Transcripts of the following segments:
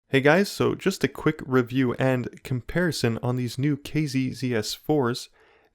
Hey guys, so just a quick review and comparison on these new KZ ZS4s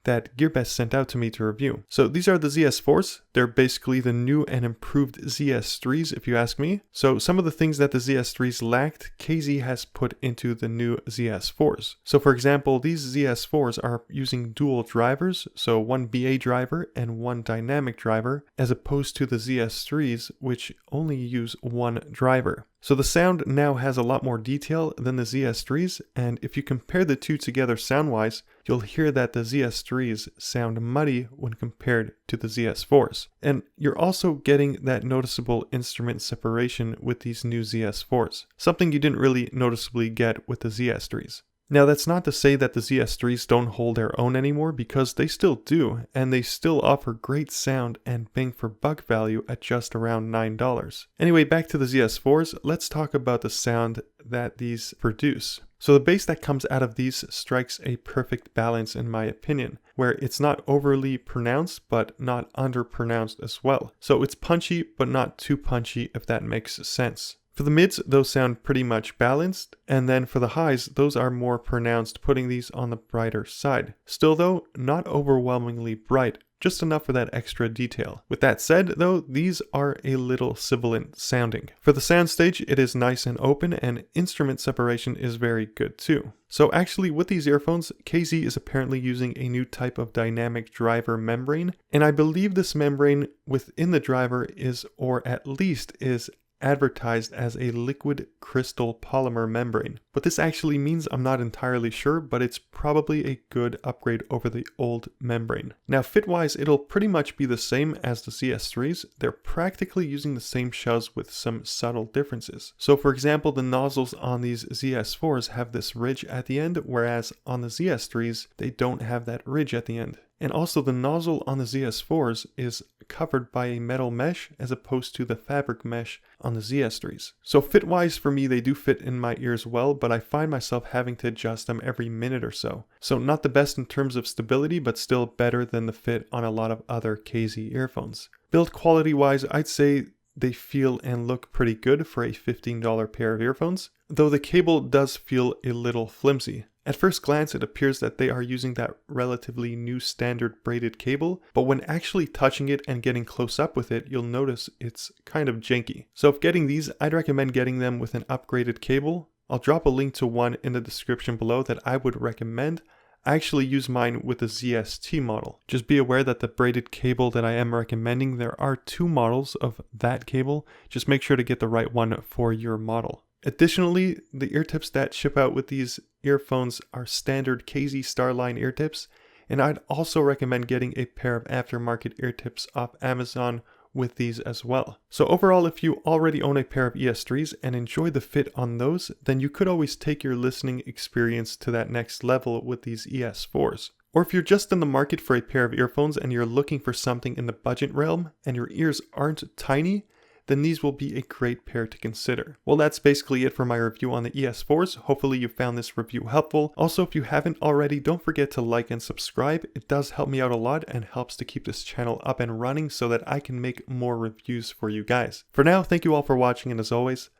that Gearbest sent out to me to review. So these are the ZS4s. They're basically the new and improved ZS3s if you ask me. So some of the things that the ZS3s lacked, KZ has put into the new ZS4s. So for example, these ZS4s are using dual drivers, so one BA driver and one dynamic driver, as opposed to the ZS3s which only use one driver. So the sound now has a lot more detail than the ZS3s, and if you compare the two together sound-wise, you'll hear that the ZS3s sound muddy when compared to the ZS4s. And you're also getting that noticeable instrument separation with these new ZS4s, something you didn't really noticeably get with the ZS3s. Now that's not to say that the ZS3s don't hold their own anymore, because they still do, and they still offer great sound and bang for buck value at just around $9. Anyway, back to the ZS4s, let's talk about the sound that these produce. So the bass that comes out of these strikes a perfect balance in my opinion, where it's not overly pronounced but not underpronounced as well. So it's punchy but not too punchy, if that makes sense. For the mids, those sound pretty much balanced, and then for the highs, those are more pronounced, putting these on the brighter side. Still though, not overwhelmingly bright, just enough for that extra detail. With that said though, these are a little sibilant sounding. For the soundstage, it is nice and open, and instrument separation is very good too. So actually with these earphones, KZ is apparently using a new type of dynamic driver membrane, and I believe this membrane within the driver is, or at least is, advertised as a liquid crystal polymer membrane. What this actually means, I'm not entirely sure, but it's probably a good upgrade over the old membrane. Now fit-wise, it'll pretty much be the same as the ZS3s. They're practically using the same shells with some subtle differences. So for example, the nozzles on these ZS4s have this ridge at the end, whereas on the ZS3s, they don't have that ridge at the end. And also the nozzle on the ZS4s is covered by a metal mesh as opposed to the fabric mesh on the ZS3s. So fit-wise for me, they do fit in my ears well, but I find myself having to adjust them every minute or so. So not the best in terms of stability, but still better than the fit on a lot of other KZ earphones. Build quality wise, I'd say they feel and look pretty good for a $15 pair of earphones, though the cable does feel a little flimsy. At first glance, it appears that they are using that relatively new standard braided cable, but when actually touching it and getting close up with it, you'll notice it's kind of janky. So if getting these, I'd recommend getting them with an upgraded cable. I'll drop a link to one in the description below that I would recommend. I actually use mine with the ZS3 model. Just be aware that the braided cable that I am recommending, there are two models of that cable. Just make sure to get the right one for your model. Additionally, the ear tips that ship out with these earphones are standard KZ Starline ear tips, and I'd also recommend getting a pair of aftermarket ear tips off Amazon with these as well. So overall, if you already own a pair of ES3s and enjoy the fit on those, then you could always take your listening experience to that next level with these ES4s. Or if you're just in the market for a pair of earphones and you're looking for something in the budget realm and your ears aren't tiny, then these will be a great pair to consider. Well, that's basically it for my review on the ES4s. Hopefully you found this review helpful. Also, if you haven't already, don't forget to like and subscribe. It does help me out a lot and helps to keep this channel up and running so that I can make more reviews for you guys. For now, thank you all for watching, and as always,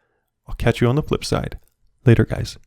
I'll catch you on the flip side. Later, guys.